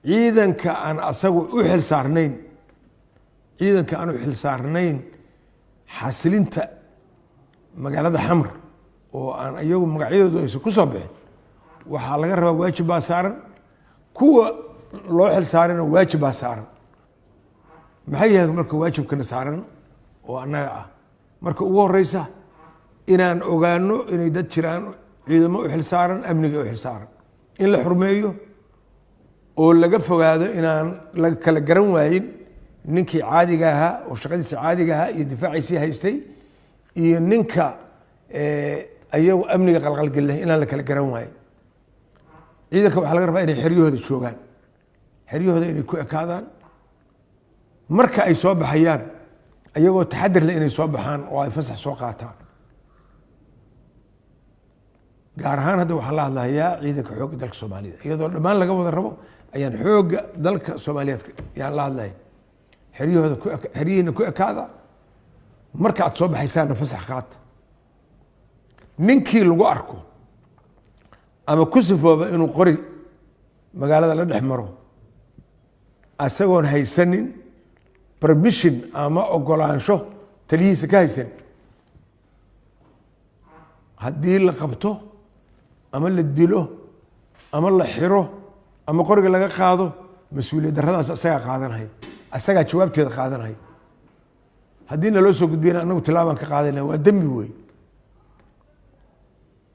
ciidanka aan asagu u xil saarnayn ciidanka aan u xil saarnayn xasilinta magaalada xamar oo aan iyagu magacyadooda aysan ku soo bixin waxaa laga rabaa waajib baa saaran kuwa loo xil saarana waajib baa saaran maxay yahay marka waajibkana saaran oo annaga ah marka ugu horeysa inaan ogaano inay dad jiraan ciidamo u xil saaran amniga u xil saaran in la xurmeeyo oo laga fogaado inaan la kala garan waayin ninkii caadiga ahaa oo shaqadiisa caadiga ahaa iyo difaaciisii haystay iyo ninka ayagu amniga qalqalgelin inaan la kala garan waayin ciidanka waxaa laga rabaa inay xeryahooda joogaan xeryahooda inay ku ekaadaan marka ay soo baxayaan ayagoo taxadir leh inay soo baxaan oo ay fasax soo qaataan gaar ahaan hadda waxaan la hadlahayaa ciidanka xoogga dalka Soomaaliyeed iyadoo dhammaan laga wada rabo ayaan xoogga dalka Soomaaliyeed yaan la hadlay xeryahooda xeryihiina ku ekaada marka aad soo baxaysaan fasax qaata ninkii lagu arko ama ku sifooba inuu qori magaalada la dhex maro asagoon haysanin permission ama ogolaansho taliyihiisa ka haysan haddii la qabto ama la dilo ama la xiro ama qoriga laga qaado mas-uuliyad darradaas asagaa qaadanaya asagaa jawaabteeda qaadanaya haddiina loo soo gudbiyana annagu tilaabaan ka qaadanaya waa dembi wey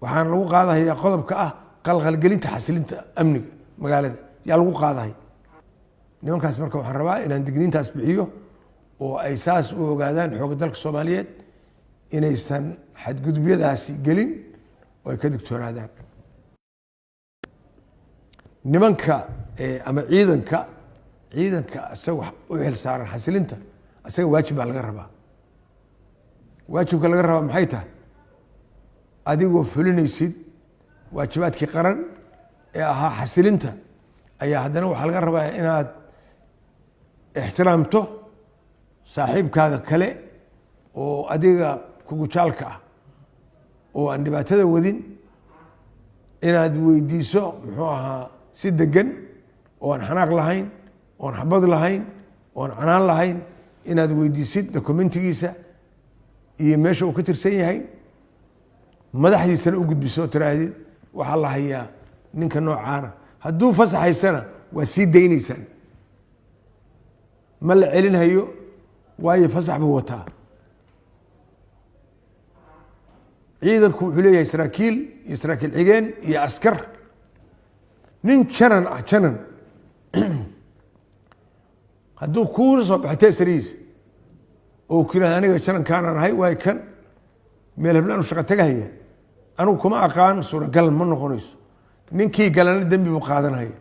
waxaana lagu qaadahayaa qodobka ah qalqalgelinta xasilinta amniga magaalada yaa lagu qaadahaya nimankaas marka waxaan rabaa inaan digniintaas bixiyo oo ay saas u ogaadaan xoogga dalka Soomaaliyeed inaysan xadgudubyadaasi gelin oo ay ka digtoonaadaan nimanka ama ciidanka isaga u xil saaran xasilinta isaga waajib baa laga rabaa waajibka laga rabaa maxay tahay adigoo fulinaysid waajibaadkii qaran ee ahaa xasilinta ayaa haddana waxaa laga rabaa inaad ixtiraamto saaxiibkaaga kale oo adiga kugu jaalka ah oo aan dhibaatada wadin inaad weydiiso muxuu ahaa si degan oo aan xanaaq lahayn oo aan xabad lahayn oo aan canaan lahayn inaad weydiisid dokumentigiisa iyo meesha uu ka tirsan yahay madaxdiisana u gudbiso tiraahdid waxaa la hayaa ninka noocaana hadduu fasaxaysana waa sii daynaysaan ma la celinhayo waayo fasax buu wataa ciidanku wuxuu leeyahay saraakiil iyo saraakiil xigeen iyo askar nin janan ah janan hadduu kuu soo baxtay sariis oo ku yidhahda aniga janankaanaan ahay waay kan meel heblaan u shaqo tagahaya anigu kuma aqaan suuragal ma noqonayso ninkii galana dembi buu qaadanaya